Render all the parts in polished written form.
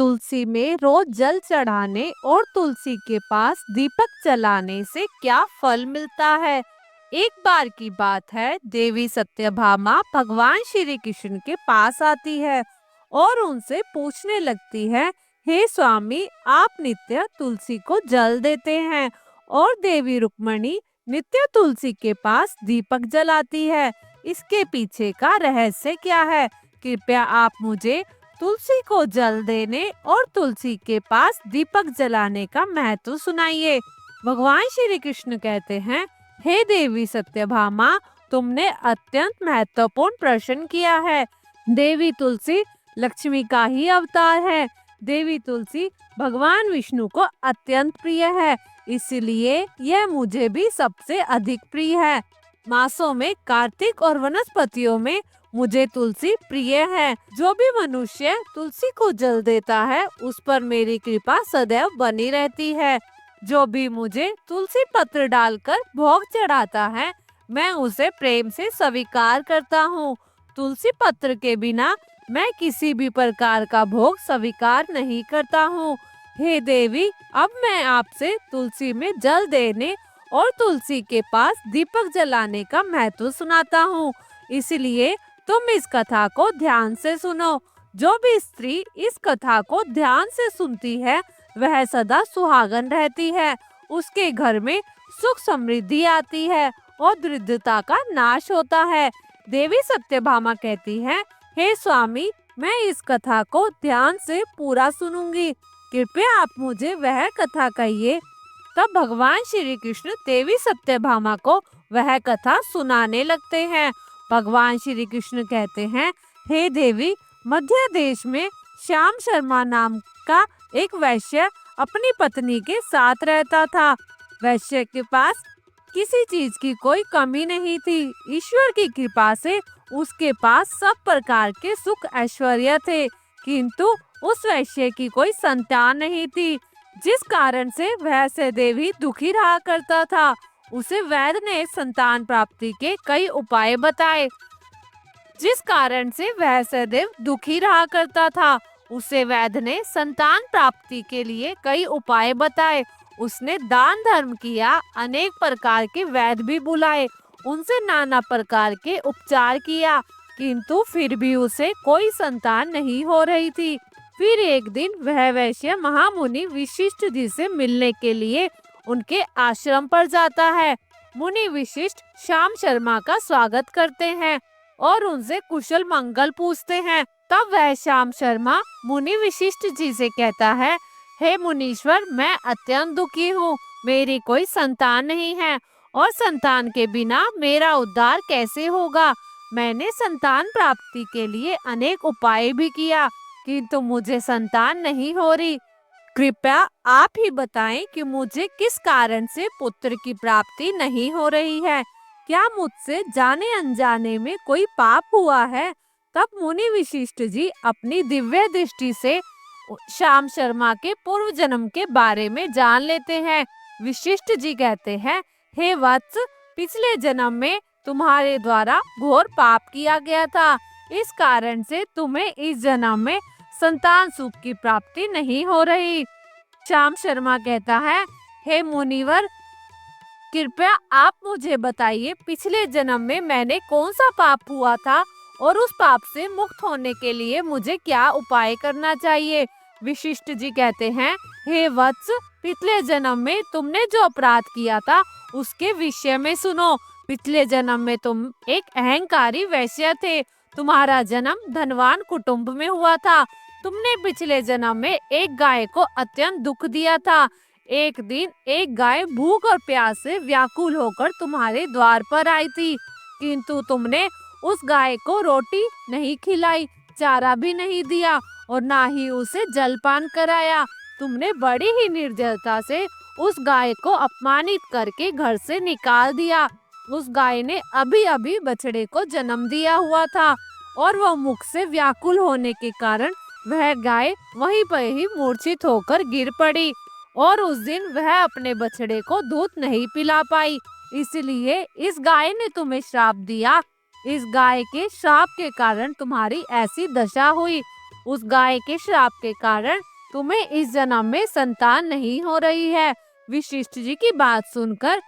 तुलसी में रोज जल चढ़ाने और तुलसी के पास दीपक जलाने से क्या फल मिलता है। एक बार की बात है, देवी सत्यभामा भगवान श्री कृष्ण के पास आती है और उनसे पूछने लगती है, हे स्वामी, आप नित्य तुलसी को जल देते हैं और देवी रुक्मणी नित्य तुलसी के पास दीपक जलाती है। इसके पीछे का रहस्य क्या है? कृपया आप मुझे तुलसी को जल देने और तुलसी के पास दीपक जलाने का महत्व सुनाइए। भगवान श्री कृष्ण कहते हैं, हे देवी सत्यभामा, तुमने अत्यंत महत्वपूर्ण प्रश्न किया है। देवी तुलसी लक्ष्मी का ही अवतार है। देवी तुलसी भगवान विष्णु को अत्यंत प्रिय है, इसलिए यह मुझे भी सबसे अधिक प्रिय है। मासों में कार्तिक और वनस्पतियों में मुझे तुलसी प्रिय है। जो भी मनुष्य तुलसी को जल देता है, उस पर मेरी कृपा सदैव बनी रहती है। जो भी मुझे तुलसी पत्र डालकर भोग चढ़ाता है, मैं उसे प्रेम से स्वीकार करता हूँ। तुलसी पत्र के बिना मैं किसी भी प्रकार का भोग स्वीकार नहीं करता हूँ। हे देवी, अब मैं आपसे तुलसी में जल देने और तुलसी के पास दीपक जलाने का महत्व सुनाता हूँ, इसलिए तुम इस कथा को ध्यान से सुनो। जो भी स्त्री इस कथा को ध्यान से सुनती है, वह सदा सुहागन रहती है। उसके घर में सुख समृद्धि आती है और दरिद्रता का नाश होता है। देवी सत्यभामा कहती है, हे स्वामी, मैं इस कथा को ध्यान से पूरा सुनूंगी। कृपया आप मुझे वह कथा कहिए। तब भगवान श्री कृष्ण देवी सत्यभामा को वह कथा सुनाने लगते हैं। भगवान श्री कृष्ण कहते हैं, हे देवी, मध्य देश में श्याम शर्मा नाम का एक वैश्य अपनी पत्नी के साथ रहता था। वैश्य के पास किसी चीज की कोई कमी नहीं थी। ईश्वर की कृपा से उसके पास सब प्रकार के सुख ऐश्वर्य थे, किंतु उस वैश्य की कोई संतान नहीं थी, जिस कारण से वह सदैव ही दुखी रहा करता था। उसे वैद्य ने संतान प्राप्ति के कई उपाय बताए, जिस कारण से वह सदैव दुखी रहा करता था। उसे वैद्य ने संतान प्राप्ति के लिए कई उपाय बताए। उसने दान धर्म किया, अनेक प्रकार के वैद्य भी बुलाए, उनसे नाना प्रकार के उपचार किया, किंतु फिर भी उसे कोई संतान नहीं हो रही थी। फिर एक दिन वह वैश्य महामुनि वशिष्ठ जी से मिलने के लिए उनके आश्रम पर जाता है। मुनि वशिष्ठ श्याम शर्मा का स्वागत करते हैं और उनसे कुशल मंगल पूछते हैं। तब वह श्याम शर्मा मुनि वशिष्ठ जी से कहता है, हे मुनीश्वर, मैं अत्यंत दुखी हूँ। मेरी कोई संतान नहीं है और संतान के बिना मेरा उद्धार कैसे होगा। मैंने संतान प्राप्ति के लिए अनेक उपाय भी किया, किंतु मुझे संतान नहीं हो रही। कृपया आप ही बताएं कि मुझे किस कारण से पुत्र की प्राप्ति नहीं हो रही है। क्या मुझसे जाने अनजाने में कोई पाप हुआ है? तब मुनि वशिष्ठ जी अपनी दिव्य दृष्टि से श्याम शर्मा के पूर्व जन्म के बारे में जान लेते हैं। वशिष्ठ जी कहते हैं, हे वत्स, पिछले जन्म में तुम्हारे द्वारा घोर पाप किया गया था। इस कारण से तुम्हें इस जन्म में संतान सुख की प्राप्ति नहीं हो रही। श्याम शर्मा कहता है, हे मुनिवर, कृपया आप मुझे बताइए, पिछले जन्म में मैंने कौन सा पाप हुआ था और उस पाप से मुक्त होने के लिए मुझे क्या उपाय करना चाहिए। वशिष्ठ जी कहते हैं, हे वत्स, पिछले जन्म में तुमने जो अपराध किया था उसके विषय में सुनो। पिछले जन्म में तुम एक अहंकारी वैश्य थे। तुम्हारा जन्म धनवान कुटुंब में हुआ था। तुमने पिछले जन्म में एक गाय को अत्यंत दुख दिया था। एक दिन एक गाय भूख और प्यास से व्याकुल होकर तुम्हारे द्वार पर आई थी, किंतु तुमने उस गाय को रोटी नहीं खिलाई, चारा भी नहीं दिया और ना ही उसे जलपान कराया। तुमने बड़ी ही निर्दयता से उस गाय को अपमानित करके घर से निकाल दिया। उस गाय ने अभी अभी बछड़े को जन्म दिया हुआ था और वह मुख से व्याकुल होने के कारण वह गाय वहीं पर ही मूर्छित होकर गिर पड़ी और उस दिन वह अपने बछड़े को दूध नहीं पिला पाई। इसलिए इस गाय ने तुम्हें श्राप दिया। इस गाय के श्राप के कारण तुम्हारी ऐसी दशा हुई उस गाय के श्राप के कारण तुम्हें इस जन्म में संतान नहीं हो रही है। वशिष्ठ जी की बात सुनकर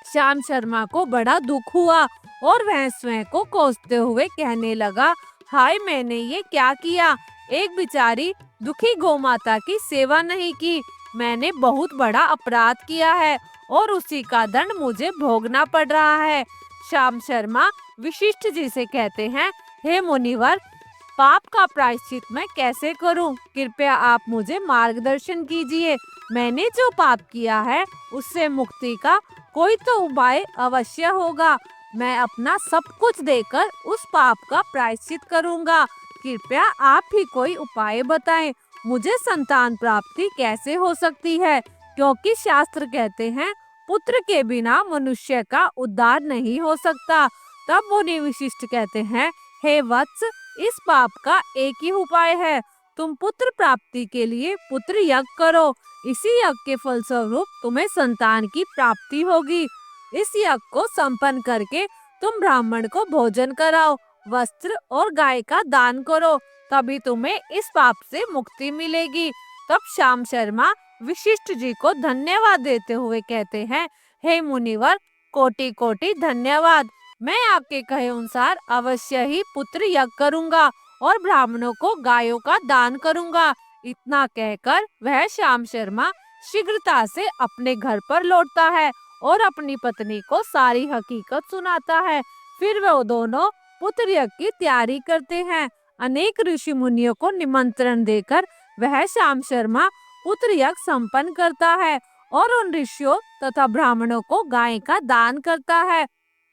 श्याम शर्मा को बड़ा दुख हुआ और वह स्वयं को कोसते हुए कहने लगा, हाय मैंने ये क्या किया। एक बेचारी दुखी गौमाता की सेवा नहीं की। मैंने बहुत बड़ा अपराध किया है और उसी का दंड मुझे भोगना पड़ रहा है। श्याम शर्मा वशिष्ठ जी से कहते हैं, हे मुनिवर, पाप का प्रायश्चित मैं कैसे करूं? कृपया आप मुझे मार्गदर्शन कीजिए। मैंने जो पाप किया है उससे मुक्ति का कोई तो उपाय अवश्य होगा। मैं अपना सब कुछ देकर उस पाप का प्रायश्चित करूंगा। कृपया आप ही कोई उपाय बताएं। मुझे संतान प्राप्ति कैसे हो सकती है? क्योंकि शास्त्र कहते हैं पुत्र के बिना मनुष्य का उद्धार नहीं हो सकता। तब मुनि वशिष्ठ कहते हैं, हे वत्स, इस पाप का एक ही उपाय है। तुम पुत्र प्राप्ति के लिए पुत्र यज्ञ करो। इसी यज्ञ के फलस्वरूप तुम्हें संतान की प्राप्ति होगी। इस यज्ञ को संपन्न करके तुम ब्राह्मण को भोजन कराओ, वस्त्र और गाय का दान करो, तभी तुम्हें इस पाप से मुक्ति मिलेगी। तब श्याम शर्मा वशिष्ठ जी को धन्यवाद देते हुए कहते हैं, हे मुनिवर, कोटि कोटि धन्यवाद। मैं आपके कहे अनुसार अवश्य ही पुत्र यज्ञ करूंगा और ब्राह्मणों को गायों का दान करूंगा। इतना कहकर वह श्याम शर्मा शीघ्रता से अपने घर पर लौटता है और अपनी पत्नी को सारी हकीकत सुनाता है। फिर वह दोनों पुत्र यज्ञ की तैयारी करते हैं। अनेक ऋषि मुनियों को निमंत्रण देकर वह श्याम शर्मा पुत्र यज्ञ संपन्न करता है और उन ऋषियों तथा ब्राह्मणों को गाय का दान करता है।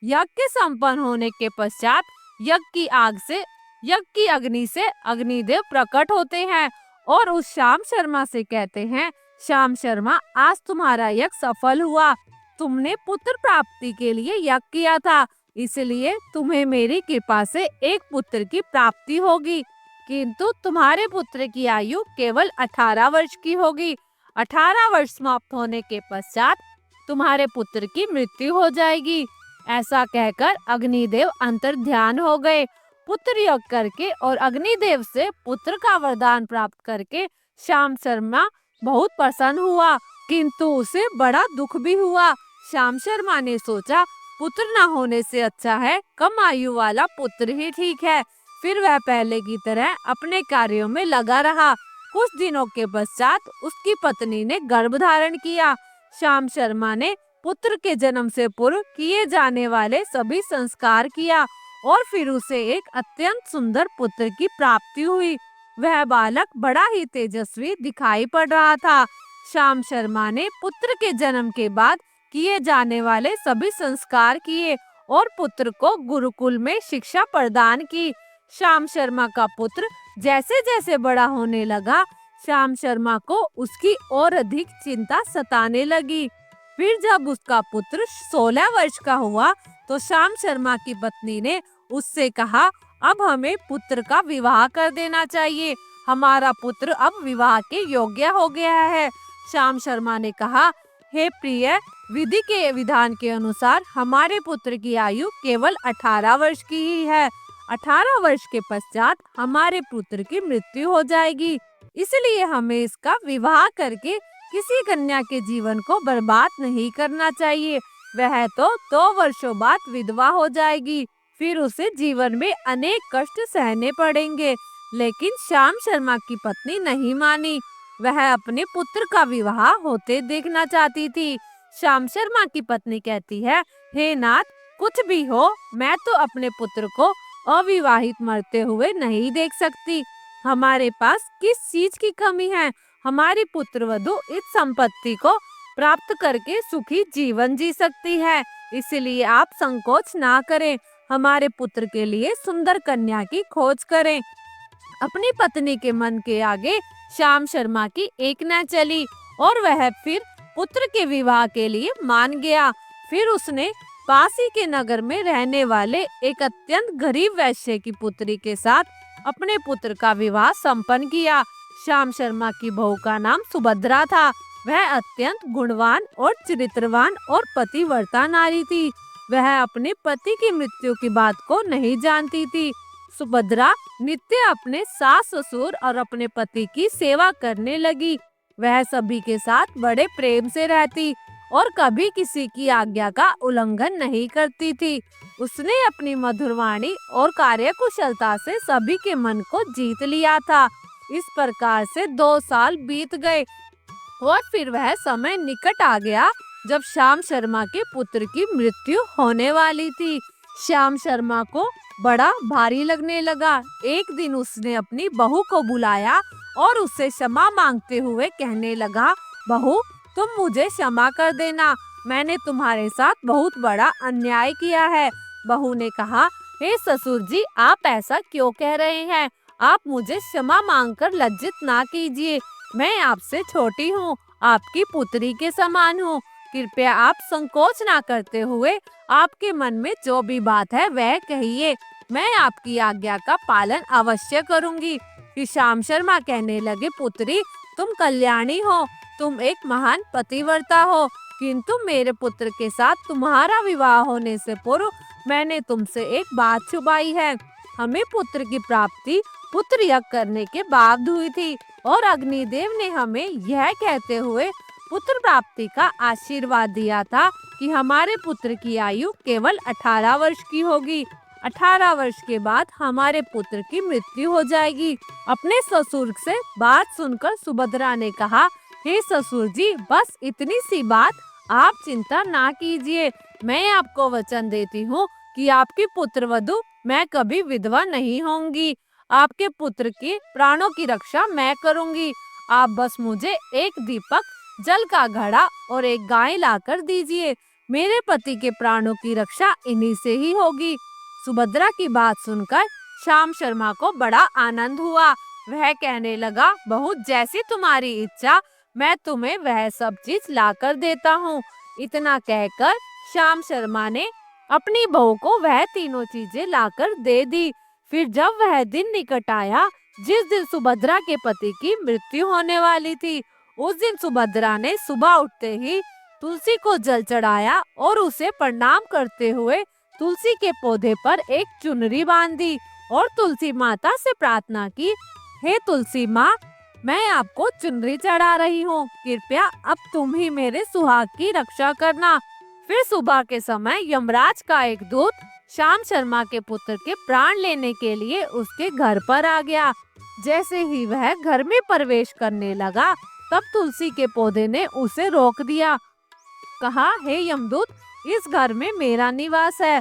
यज्ञ के संपन्न होने के पश्चात यज्ञ की अग्नि से अग्निदेव प्रकट होते हैं और उस श्याम शर्मा से कहते हैं, श्याम शर्मा, आज तुम्हारा यज्ञ सफल हुआ। तुमने पुत्र प्राप्ति के लिए यज्ञ किया था, इसलिए तुम्हें मेरी कृपा से एक पुत्र की प्राप्ति होगी। किंतु तुम्हारे पुत्र की आयु केवल 18 वर्ष की होगी। 18 वर्ष समाप्त होने के पश्चात तुम्हारे पुत्र की मृत्यु हो जाएगी। ऐसा कहकर अग्निदेव अंतर्ध्यान हो गए। पुत्र यज्ञ करके और अग्निदेव से पुत्र का वरदान प्राप्त करके श्याम शर्मा बहुत प्रसन्न हुआ, किंतु उसे बड़ा दुख भी हुआ। श्याम शर्मा ने सोचा, पुत्र न होने से अच्छा है कम आयु वाला पुत्र ही ठीक है। फिर वह पहले की तरह अपने कार्यों में लगा रहा। कुछ दिनों के पश्चात उसकी पत्नी ने गर्भ धारण किया। श्याम शर्मा ने पुत्र के जन्म से पूर्व किए जाने वाले सभी संस्कार किया और फिर उसे एक अत्यंत सुंदर पुत्र की प्राप्ति हुई। वह बालक बड़ा ही तेजस्वी दिखाई पड़ रहा था। श्याम शर्मा ने पुत्र के जन्म के बाद किए जाने वाले सभी संस्कार किए और पुत्र को गुरुकुल में शिक्षा प्रदान की। श्याम शर्मा का पुत्र जैसे जैसे बड़ा होने लगा, श्याम शर्मा को उसकी और अधिक चिंता सताने लगी। फिर जब उसका पुत्र 16 वर्ष का हुआ तो श्याम शर्मा की पत्नी ने उससे कहा, अब हमें पुत्र का विवाह कर देना चाहिए। हमारा पुत्र अब विवाह के योग्य हो गया है। श्याम शर्मा ने कहा, हे प्रिय, विधि के विधान के अनुसार हमारे पुत्र की आयु केवल 18 वर्ष की ही है। 18 वर्ष के पश्चात हमारे पुत्र की मृत्यु हो जाएगी, इसलिए हमें इसका विवाह करके किसी कन्या के जीवन को बर्बाद नहीं करना चाहिए। वह तो 2 वर्षों बाद विधवा हो जाएगी, फिर उसे जीवन में अनेक कष्ट सहने पड़ेंगे। लेकिन श्याम शर्मा की पत्नी नहीं मानी। वह अपने पुत्र का विवाह होते देखना चाहती थी। श्याम शर्मा की पत्नी कहती है, हे नाथ, कुछ भी हो, मैं तो अपने पुत्र को अविवाहित मरते हुए नहीं देख सकती। हमारे पास किस चीज की कमी है? हमारी पुत्र वधु इस संपत्ति को प्राप्त करके सुखी जीवन जी सकती है। इसलिए आप संकोच ना करें, हमारे पुत्र के लिए सुंदर कन्या की खोज करें। अपनी पत्नी के मन के आगे श्याम शर्मा की एक न चली और वह फिर पुत्र के विवाह के लिए मान गया। फिर उसने पासी के नगर में रहने वाले एक अत्यंत गरीब वैश्य की पुत्री के साथ अपने पुत्र का विवाह संपन्न किया। श्याम शर्मा की बहू का नाम सुभद्रा था। वह अत्यंत गुणवान और चरित्रवान और पतिव्रता नारी थी। वह अपने पति की मृत्यु की बात को नहीं जानती थी। सुभद्रा नित्य अपने सास ससुर और अपने पति की सेवा करने लगी। वह सभी के साथ बड़े प्रेम से रहती और कभी किसी की आज्ञा का उल्लंघन नहीं करती थी। उसने अपनी मधुर वाणी और कार्यकुशलता से सभी के मन को जीत लिया था। इस प्रकार से 2 साल बीत गए और फिर वह समय निकट आ गया जब श्याम शर्मा के पुत्र की मृत्यु होने वाली थी। श्याम शर्मा को बड़ा भारी लगने लगा। एक दिन उसने अपनी बहू को बुलाया और उससे क्षमा मांगते हुए कहने लगा, बहू, तुम मुझे क्षमा कर देना, मैंने तुम्हारे साथ बहुत बड़ा अन्याय किया है। बहू ने कहा, हे ससुर जी, आप ऐसा क्यों कह रहे हैं? आप मुझे क्षमा मांगकर लज्जित ना कीजिए। मैं आपसे छोटी हूँ, आपकी पुत्री के समान हूँ। कृपया आप संकोच ना करते हुए आपके मन में जो भी बात है वह कहिए। मैं आपकी आज्ञा का पालन अवश्य करूंगी। फिर श्याम शर्मा कहने लगे, पुत्री, तुम कल्याणी हो, तुम एक महान पतिव्रता हो, किंतु मेरे पुत्र के साथ तुम्हारा विवाह होने से पूर्व मैंने तुमसे एक बात छुपाई है। हमें पुत्र की प्राप्ति पुत्र यज्ञ करने के बाद हुई थी और अग्निदेव ने हमें यह कहते हुए पुत्र प्राप्ति का आशीर्वाद दिया था कि हमारे पुत्र की आयु केवल 18 वर्ष की होगी। 18 वर्ष के बाद हमारे पुत्र की मृत्यु हो जाएगी। अपने ससुर से बात सुनकर सुभद्रा ने कहा, हे ससुर जी, बस इतनी सी बात, आप चिंता ना कीजिए। मैं आपको वचन देती हूँ कि आपकी पुत्र वधू मैं कभी विधवा नहीं होंगी। आपके पुत्र के प्राणों की रक्षा मैं करूंगी। आप बस मुझे एक दीपक, जल का घड़ा और एक गाय लाकर दीजिए। मेरे पति के प्राणों की रक्षा इन्हीं से ही होगी। सुभद्रा की बात सुनकर श्याम शर्मा को बड़ा आनंद हुआ। वह कहने लगा, बहू, जैसी तुम्हारी इच्छा, मैं तुम्हें वह सब चीज लाकर देता हूँ। इतना कहकर श्याम शर्मा ने अपनी बहू को वह तीनों चीजें लाकर दे दी। फिर जब वह दिन निकट आया जिस दिन सुभद्रा के पति की मृत्यु होने वाली थी, उस दिन सुभद्रा ने सुबह उठते ही तुलसी को जल चढ़ाया और उसे प्रणाम करते हुए तुलसी के पौधे पर एक चुनरी बांधी और तुलसी माता से प्रार्थना की, हे तुलसी माँ, मैं आपको चुनरी चढ़ा रही हूँ, कृपया अब तुम ही मेरे सुहाग की रक्षा करना। फिर सुबह के समय यमराज का एक दूत श्याम शर्मा के पुत्र के प्राण लेने के लिए उसके घर पर आ गया। जैसे ही वह घर में प्रवेश करने लगा, तब तुलसी के पौधे ने उसे रोक दिया। कहा, हे यमदूत, इस घर में मेरा निवास है।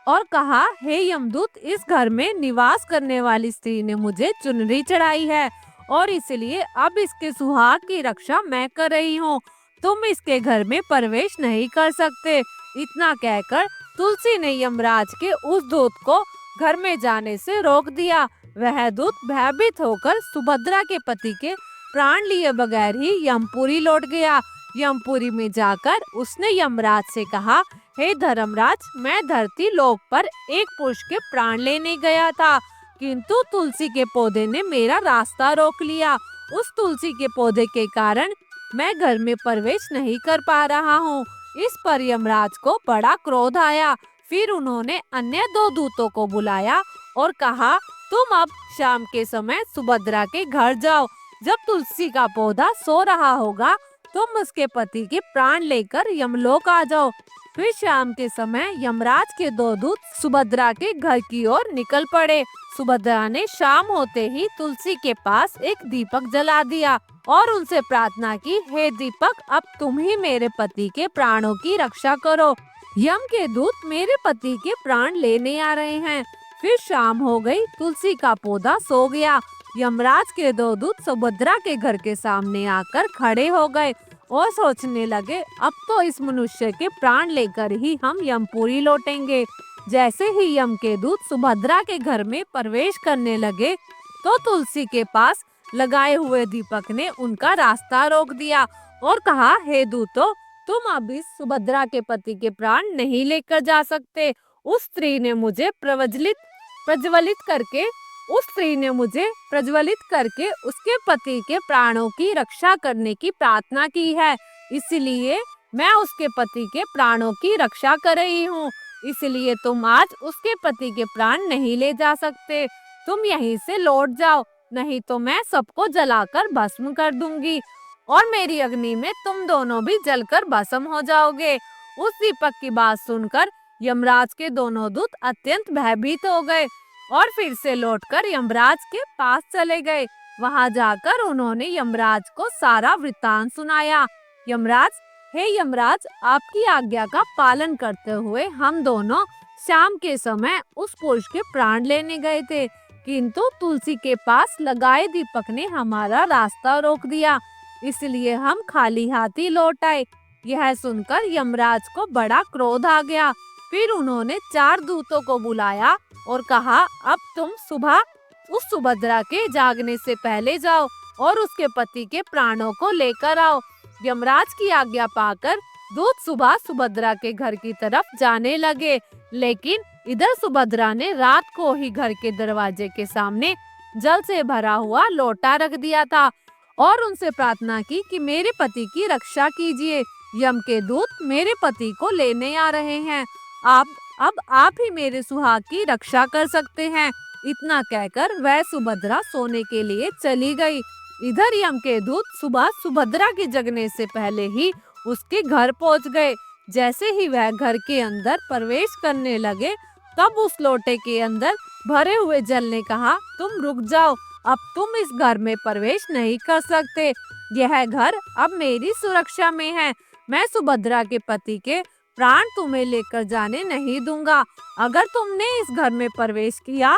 और कहा, हे यमदूत, इस घर में निवास करने वाली स्त्री ने मुझे चुनरी चढ़ाई है और इसलिए अब इसके सुहाग की रक्षा मैं कर रही हूँ। तुम इसके घर में प्रवेश नहीं कर सकते। इतना कहकर तुलसी ने यमराज के उस दूत को घर में जाने से रोक दिया। वह दूत भयभीत होकर सुभद्रा के पति के प्राण लिए बगैर ही यमपुरी लौट गया। यमपुरी में जाकर उसने यमराज से कहा, हे धर्मराज, मैं धरती लोक पर एक पुरुष के प्राण लेने गया था, किंतु तुलसी के पौधे ने मेरा रास्ता रोक लिया। उस तुलसी के पौधे के कारण मैं घर में प्रवेश नहीं कर पा रहा हूँ। इस पर यमराज को बड़ा क्रोध आया। फिर उन्होंने अन्य 2 दूतों को बुलाया और कहा, तुम अब शाम के समय सुभद्रा के घर जाओ। जब तुलसी का पौधा सो रहा होगा, तुम उसके पति के प्राण लेकर यमलोक आ जाओ। फिर शाम के समय यमराज के 2 दूत सुभद्रा के घर की ओर निकल पड़े। सुभद्रा ने शाम होते ही तुलसी के पास एक दीपक जला दिया और उनसे प्रार्थना की, हे दीपक, अब तुम ही मेरे पति के प्राणों की रक्षा करो। यम के दूत मेरे पति के प्राण लेने आ रहे हैं। फिर शाम हो गई, तुलसी का पौधा सो गया। यमराज के 2 दूत सुभद्रा के घर के सामने आकर खड़े हो गए और सोचने लगे, अब तो इस मनुष्य के प्राण लेकर ही हम यमपुरी लौटेंगे। जैसे ही यम के दूत सुभद्रा के घर में प्रवेश करने लगे, तो तुलसी के पास लगाए हुए दीपक ने उनका रास्ता रोक दिया और कहा, हे दूतों, तुम अब इस सुभद्रा के पति के प्राण नहीं लेकर जा सकते। उस स्त्री ने मुझे प्रज्वलित करके उसके पति के प्राणों की रक्षा करने की प्रार्थना की है, इसलिए मैं उसके पति के प्राणों की रक्षा कर रही हूँ। इसलिए तुम आज उसके पति के प्राण नहीं ले जा सकते। तुम यहीं से लौट जाओ, नहीं तो मैं सबको जलाकर भस्म कर दूंगी और मेरी अग्नि में तुम दोनों भी जलकर भस्म हो जाओगे। उस दीपक की बात सुनकर यमराज के दोनों दूत अत्यंत भयभीत हो गए और फिर से लौटकर यमराज के पास चले गए। वहां जाकर उन्होंने यमराज को सारा वृत्तांत सुनाया। यमराज, हे यमराज, आपकी आज्ञा का पालन करते हुए हम दोनों शाम के समय उस पुरुष के प्राण लेने गए थे, किंतु तुलसी के पास लगाए दीपक ने हमारा रास्ता रोक दिया, इसलिए हम खाली हाथी लौट आए। यह सुनकर यमराज को बड़ा क्रोध आ गया। फिर उन्होंने 4 दूतों को बुलाया और कहा, अब तुम सुबह उस सुभद्रा के जागने से पहले जाओ और उसके पति के प्राणों को लेकर आओ। यमराज की आज्ञा पाकर दूत सुबह सुभद्रा के घर की तरफ जाने लगे, लेकिन इधर सुभद्रा ने रात को ही घर के दरवाजे के सामने जल से भरा हुआ लोटा रख दिया था और उनसे प्रार्थना की कि मेरे पति की रक्षा कीजिए, यम के दूत मेरे पति को लेने आ रहे हैं। अब आप ही मेरे सुहाग की रक्षा कर सकते हैं। इतना कहकर वह सुभद्रा सोने के लिए चली गई। इधर यम के दूत सुबह सुभद्रा के जगने से पहले ही उसके घर पहुंच गए। जैसे ही वह घर के अंदर प्रवेश करने लगे, तब उस लोटे के अंदर भरे हुए जल ने कहा, तुम रुक जाओ, अब तुम इस घर में प्रवेश नहीं कर सकते। यह घर अब मेरी सुरक्षा में है। मैं सुभद्रा के पति के प्राण तुम्हें लेकर जाने नहीं दूंगा। अगर तुमने इस घर में प्रवेश किया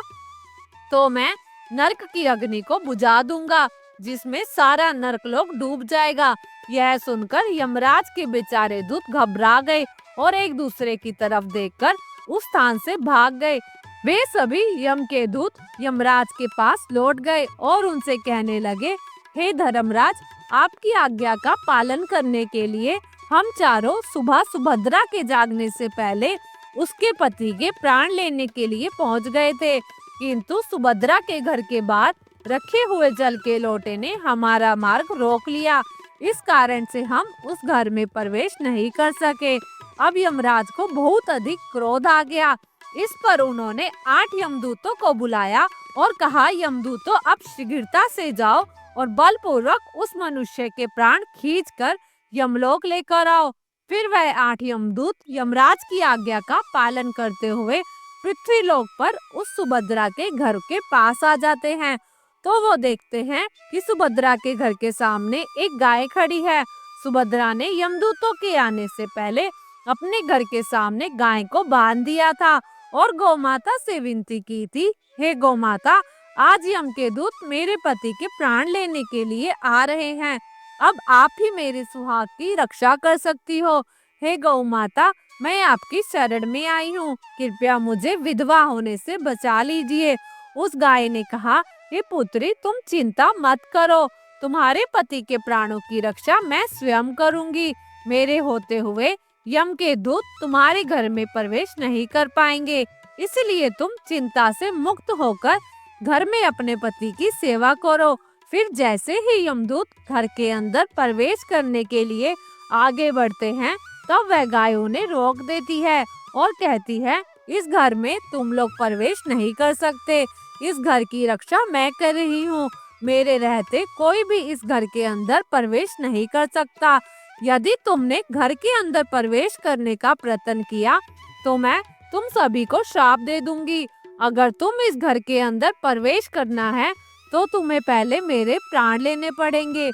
तो मैं नरक की अग्नि को बुझा दूंगा, जिसमें सारा नरक लोक डूब जाएगा। यह सुनकर यमराज के बेचारे दूत घबरा गए और एक दूसरे की तरफ देखकर उस स्थान से भाग गए। वे सभी यम के दूत यमराज के पास लौट गए और उनसे कहने लगे, हे धर्मराज, आपकी आज्ञा का पालन करने के लिए हम चारों सुबह सुभद्रा के जागने से पहले उसके पति के प्राण लेने के लिए पहुंच गए थे, किंतु सुभद्रा के घर के बाहर रखे हुए जल के लोटे ने हमारा मार्ग रोक लिया। इस कारण से हम उस घर में प्रवेश नहीं कर सके। अब यमराज को बहुत अधिक क्रोध आ गया। इस पर उन्होंने 8 यमदूतों को बुलाया और कहा, यमदूतों, अब शीघ्रता से जाओ और बलपूर्वक उस मनुष्य के प्राण खींचकर यमलोक लेकर आओ। फिर वह 8 यमदूत यमराज की आज्ञा का पालन करते हुए पृथ्वी लोक पर उस सुभद्रा के घर के पास आ जाते हैं, तो वो देखते हैं कि सुभद्रा के घर के सामने एक गाय खड़ी है। सुभद्रा ने यमदूतों के आने से पहले अपने घर के सामने गाय को बांध दिया था और गौमाता से विनती की थी, हे गौमाता, आज यम के दूत मेरे पति के प्राण लेने के लिए आ रहे हैं। अब आप ही मेरे सुहाग की रक्षा कर सकती हो। हे गौ माता, मैं आपकी शरण में आई हूँ, कृपया मुझे विधवा होने से बचा लीजिए। उस गाय ने कहा, हे पुत्री, तुम चिंता मत करो, तुम्हारे पति के प्राणों की रक्षा मैं स्वयं करूंगी। मेरे होते हुए यम के दूत तुम्हारे घर में प्रवेश नहीं कर पाएंगे, इसलिए तुम चिंता से मुक्त होकर घर में अपने पति की सेवा करो। फिर जैसे ही यमदूत घर के अंदर प्रवेश करने के लिए आगे बढ़ते हैं, तब वह गाय उन्हें रोक देती है और कहती है, इस घर में तुम लोग प्रवेश नहीं कर सकते, इस घर की रक्षा मैं कर रही हूँ। मेरे रहते कोई भी इस घर के अंदर प्रवेश नहीं कर सकता। यदि तुमने घर के अंदर प्रवेश करने का प्रयत्न किया तो मैं तुम सभी को श्राप दे दूंगी। अगर तुम इस घर के अंदर प्रवेश करना है तो तुम्हें पहले मेरे प्राण लेने पड़ेंगे।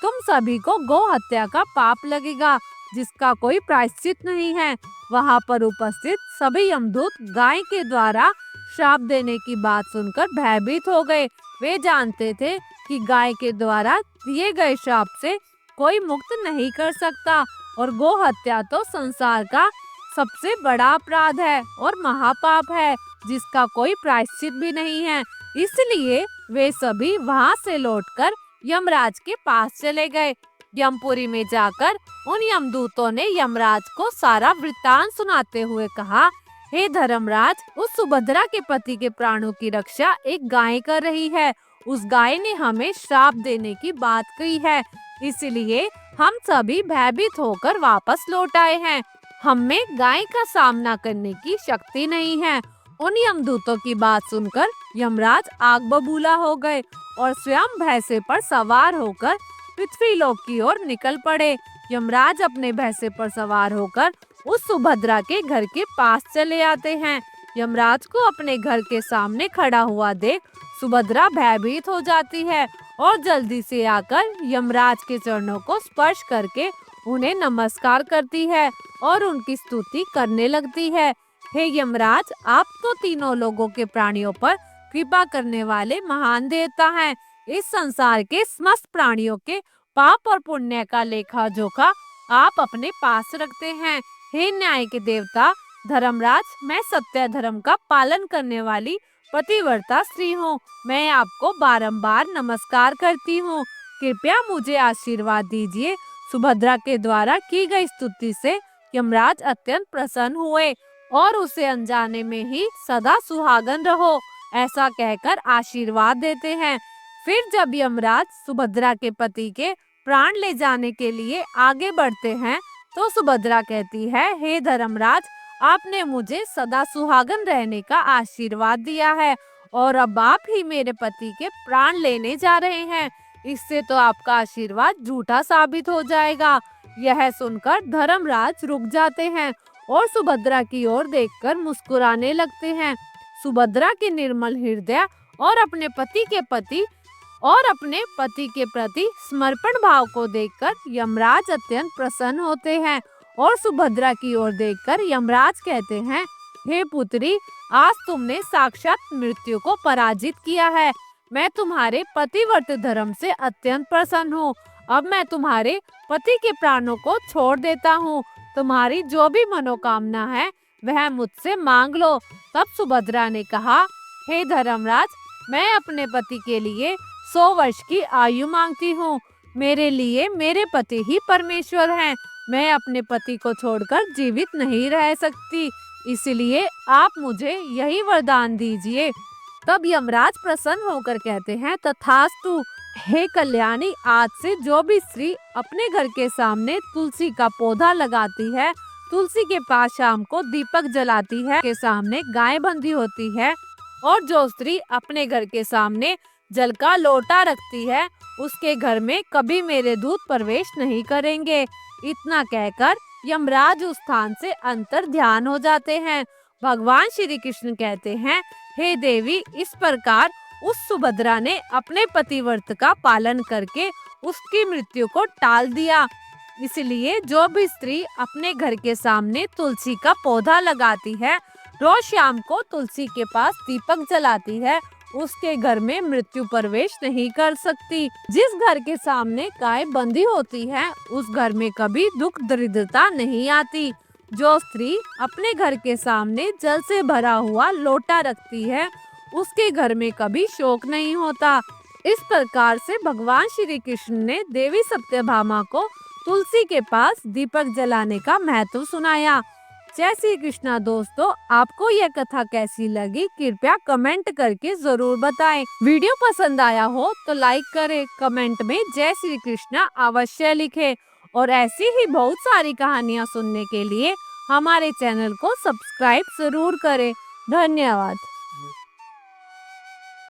तुम सभी को गौ हत्या का पाप लगेगा, जिसका कोई प्रायश्चित नहीं है। वहाँ पर उपस्थित सभी यमदूत गाय के द्वारा श्राप देने की बात सुनकर भयभीत हो गए। वे जानते थे कि गाय के द्वारा दिए गए श्राप से कोई मुक्त नहीं कर सकता और गौ हत्या तो संसार का सबसे बड़ा अपराध है और महापाप है, जिसका कोई प्रायश्चित भी नहीं है। इसलिए वे सभी वहां से लौटकर यमराज के पास चले गए। यमपुरी में जाकर उन यमदूतों ने यमराज को सारा वृत्तांत सुनाते हुए कहा, हे धर्मराज, उस सुभद्रा के पति के प्राणों की रक्षा एक गाय कर रही है। उस गाय ने हमें श्राप देने की बात कही है, इसलिए हम सभी भयभीत होकर वापस लौट आए हैं। हम में गाय का सामना करने की शक्ति नहीं है। उन यमदूतों की बात सुनकर यमराज आग बबूला हो गए और स्वयं भैंसे पर सवार होकर पृथ्वीलोक की ओर निकल पड़े। यमराज अपने भैंसे पर सवार होकर उस सुभद्रा के घर के पास चले आते हैं। यमराज को अपने घर के सामने खड़ा हुआ देख सुभद्रा भयभीत हो जाती है और जल्दी से आकर यमराज के चरणों को स्पर्श करके उन्हें नमस्कार करती है और उनकी स्तुति करने लगती है। हे यमराज, आप तो तीनों लोगों के प्राणियों पर कृपा करने वाले महान देवता हैं। इस संसार के समस्त प्राणियों के पाप और पुण्य का लेखा जोखा आप अपने पास रखते हैं। हे न्याय के देवता धर्मराज, मैं सत्य धर्म का पालन करने वाली पतिव्रता स्त्री हूँ। मैं आपको बारंबार नमस्कार करती हूँ। कृपया मुझे आशीर्वाद दीजिए। सुभद्रा के द्वारा की गई स्तुति से यमराज अत्यंत प्रसन्न हुए और उसे अनजाने में ही सदा सुहागन रहो ऐसा कहकर आशीर्वाद देते हैं। फिर जब यमराज सुभद्रा के पति के प्राण ले जाने के लिए आगे बढ़ते हैं तो सुभद्रा कहती है, हे धर्मराज, आपने मुझे सदा सुहागन रहने का आशीर्वाद दिया है और अब आप ही मेरे पति के प्राण लेने जा रहे हैं। इससे तो आपका आशीर्वाद झूठा साबित हो जाएगा। यह सुनकर धर्मराज रुक जाते हैं और सुभद्रा की ओर देखकर मुस्कुराने लगते हैं। सुभद्रा के निर्मल हृदय और अपने पति के प्रति समर्पण भाव को देखकर यमराज अत्यंत प्रसन्न होते हैं और सुभद्रा की ओर देखकर यमराज कहते हैं, हे पुत्री, आज तुमने साक्षात मृत्यु को पराजित किया है। मैं तुम्हारे पतिव्रत धर्म से अत्यंत प्रसन्न हूँ। अब मैं तुम्हारे पति के प्राणों को छोड़ देता हूँ। तुम्हारी जो भी मनोकामना है वह मुझसे मांग लो। तब सुभद्रा ने कहा, हे धर्मराज, मैं अपने पति के लिए 100 वर्ष की आयु मांगती हूँ। मेरे लिए मेरे पति ही परमेश्वर हैं। मैं अपने पति को छोड़कर जीवित नहीं रह सकती, इसलिए आप मुझे यही वरदान दीजिए। तब यमराज प्रसन्न होकर कहते हैं, तथास्तु। हे कल्याणी, आज से जो भी स्त्री अपने घर के सामने तुलसी का पौधा लगाती है, तुलसी के पास शाम को दीपक जलाती है, के सामने गाय बंधी होती है और जो स्त्री अपने घर के सामने जल का लोटा रखती है, उसके घर में कभी मेरे दूत प्रवेश नहीं करेंगे। इतना कहकर यमराज उस स्थान से अंतर ध्यान हो जाते हैं। भगवान श्री कृष्ण कहते हैं, हे देवी, इस प्रकार उस सुभद्रा ने अपने पतिव्रत का पालन करके उसकी मृत्यु को टाल दिया। इसलिए जो भी स्त्री अपने घर के सामने तुलसी का पौधा लगाती है, रोज शाम को तुलसी के पास दीपक जलाती है, उसके घर में मृत्यु प्रवेश नहीं कर सकती। जिस घर के सामने गाय बंधी होती है, उस घर में कभी दुख दरिद्रता नहीं आती। जो स्त्री अपने घर के सामने जल से भरा हुआ लोटा रखती है, उसके घर में कभी शोक नहीं होता। इस प्रकार से भगवान श्री कृष्ण ने देवी सत्यभामा को तुलसी के पास दीपक जलाने का महत्व सुनाया। जय श्री कृष्णा। दोस्तों, आपको यह कथा कैसी लगी कृपया कमेंट करके जरूर बताएं। वीडियो पसंद आया हो तो लाइक करें, कमेंट में जय श्री कृष्णा अवश्य लिखें और ऐसी ही बहुत सारी कहानियाँ सुनने के लिए हमारे चैनल को सब्सक्राइब जरूर करें। धन्यवाद।